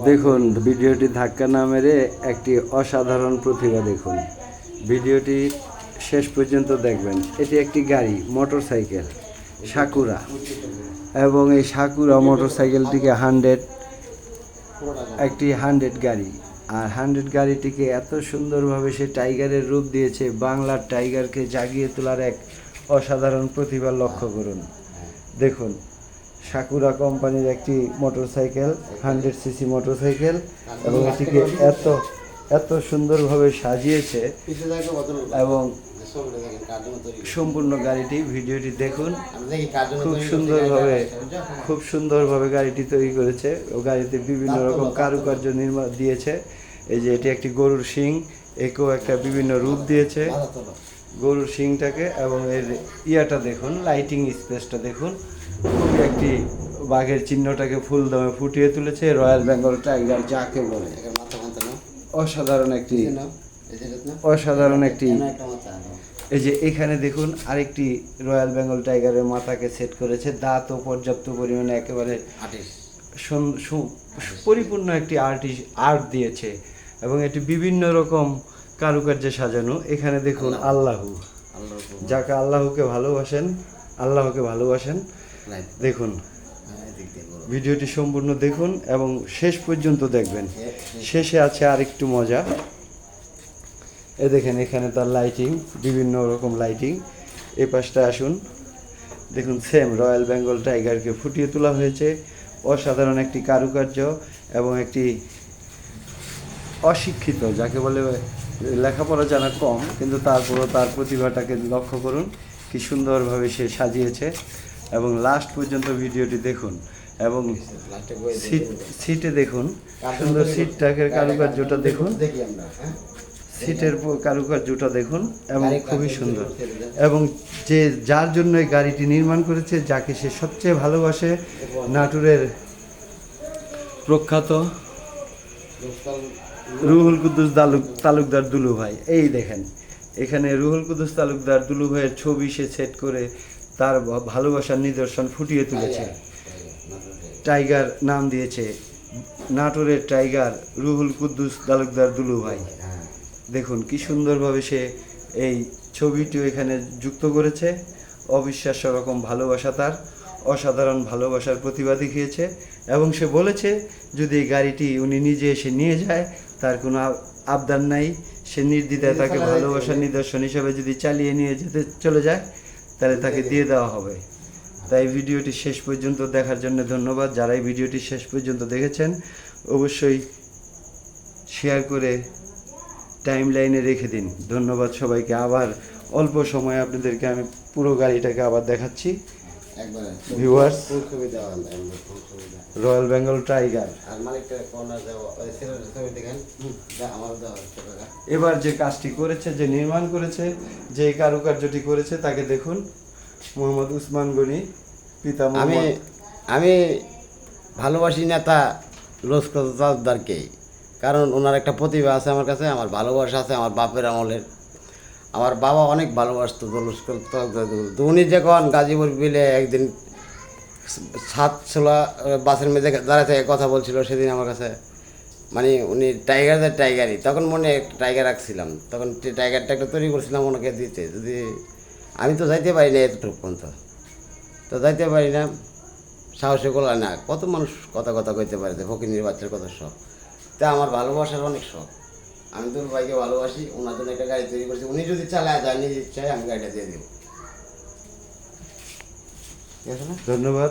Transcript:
দেখুন ভিডিওটি ধাক্কা না মেরে একটি অসাধারণ প্রতিভা দেখুন। ভিডিওটি শেষ পর্যন্ত দেখবেন। এটি একটি গাড়ি, মোটরসাইকেল সাকুরা, এবং এই সাকুরা মোটরসাইকেলটিকে 100 গাড়ি, আর 100 গাড়িটিকে এত সুন্দরভাবে সে টাইগারের রূপ দিয়েছে। বাংলার টাইগারকে জাগিয়ে তোলার এক অসাধারণ প্রতিভা লক্ষ্য করুন। দেখুন, সাকুরা কোম্পানির একটি মোটরসাইকেল, 100 সিসি মোটরসাইকেল, এবং এটিকে এত সুন্দরভাবে সাজিয়েছে এবং সম্পূর্ণ গাড়িটি, ভিডিওটি দেখুন। খুব সুন্দরভাবে গাড়িটি তৈরি করেছে ও গাড়িতে বিভিন্ন রকম কারুকার্য নির্মাণ দিয়েছে। এই যে এটি একটি গরুর শিং, একেও একটা বিভিন্ন রূপ দিয়েছে গরুর শিংটাকে, এবং এর ইয়াটা দেখুন, লাইটিং স্পেসটা দেখুন। একটি বাঘের চিহ্নটাকে ফুল দমে ফুটিয়ে তুলেছে। রয়্যাল বেঙ্গল টাইগার যাকে বলে, অসাধারণ একটি এই যে এখানে দেখুন আরেকটি রয়্যাল বেঙ্গল টাইগারের মাথাকে সেট করেছে। দাঁতও পর্যাপ্ত পরিমাণে একেবারে পরিপূর্ণ একটি আর্ট দিয়েছে, এবং এটি বিভিন্ন রকম কারুকার্যে সাজানো। এখানে দেখুন আল্লাহু, যাকে আল্লাহকে ভালোবাসেন দেখুন। ভিডিওটি সম্পূর্ণ দেখুন এবং শেষ পর্যন্ত দেখবেন। শেষে আছে আরেকটু মজা। দেখেন এখানে তার লাইটিং, বিভিন্ন রকম লাইটিং। এই পাশটা আসুন, দেখুন সেম রয়্যাল বেঙ্গল টাইগারকে ফুটিয়ে তোলা হয়েছে। অসাধারণ একটি কারুকার্য, এবং একটি অশিক্ষিত, যাকে বলে লেখাপড়া জানা কম, কিন্তু তারপরও তার প্রতিভাটাকে লক্ষ্য করুন কি সুন্দরভাবে সে সাজিয়েছে। এবং লাস্ট পর্যন্ত ভিডিওটি দেখুন, এবং সিটে দেখুন, সুন্দর সিটটাকে কারুকার্যটা দেখুন, সিটের কারুকার্যটা দেখুন, এবং খুবই সুন্দর। এবং যার জন্য এই গাড়িটি নির্মাণ করেছে, যাকে সে সবচেয়ে ভালোবাসে, নাটোরের প্রখ্যাত রুহুল কুদ্দুস তালুকদার দুলু ভাই। এই দেখেন এখানে রুহুল কুদ্দুস তালুকদার দুলু ভাইয়ের ছবি সে সেট করে তার ভালোবাসার নিদর্শন ফুটিয়ে তুলেছে। টাইগার নাম দিয়েছে, নাটোরের টাইগার রুহুল কুদ্দুস তালুকদার দুলু ভাই। দেখুন কি সুন্দরভাবে সে এই ছবিটিও এখানে যুক্ত করেছে। অবিশ্বাস্য রকম ভালোবাসা, তার অসাধারণ ভালোবাসার প্রতিভা দেখিয়েছে। এবং সে বলেছে যদি এই গাড়িটি উনি নিজে এসে নিয়ে যায়, তার কোনো আবদার নাই, সে নির্দ্বিধায় তাকে ভালোবাসার নিদর্শন হিসাবে যদি চালিয়ে নিয়ে চলে যায়, তাহলে তাকে দিয়ে দেওয়া হবে। তাই ভিডিওটি শেষ পর্যন্ত দেখার জন্য ধন্যবাদ। যারা এই ভিডিওটি শেষ পর্যন্ত দেখেছেন, অবশ্যই শেয়ার করে টাইম লাইনে রেখে দিন। ধন্যবাদ সবাইকে। আবার অল্প সময়ে আপনাদেরকে আমি পুরো গাড়িটাকে আবার দেখাচ্ছি। Viewers, royal Bengal tiger. এবার যে কাজটি করেছে, যে নির্মাণ করেছে, যে কারুকার্যটি করেছে, তাকে দেখুন, মোহাম্মদ উসমান গনি, পিতা। আমি ভালোবাসি নেতা লস্কর তালুকদারকেই, কারণ ওনার একটা প্রতিভা আছে আমার কাছে, আমার ভালোবাসা আছে আমার বাপের আমলের। আমার বাবা অনেক ভালোবাসতো লস্কর তালুকদার। উনি যখন গাজীপুর বিলে একদিন ছাদছোলা বাসের মেঝে দাঁড়ায় থেকে কথা বলছিল, সেদিন আমার কাছে মানে উনি টাইগারই, তখন মনে টাইগার রাখছিলাম, তখন টাইগারটা একটা তৈরি করছিলাম ওনাকে দিতে। যদি আমি তো যাইতে পারি না এতটুকু পর্যন্ত, তো যাইতে পারি না, সাহসে গোলা না। কত মানুষ কথা কইতে পারে যে ফকিনীর বাচ্চার কত শখ। তা আমার ভালোবাসার অনেক শখ। আমি তো ভাইকে ভালোবাসি, ওনার জন্য একটা গাড়ি তৈরি করছি। উনি যদি চালায় যায়, নিজে চাই, আমি গাড়িটা দিয়ে দেবো। ধন্যবাদ।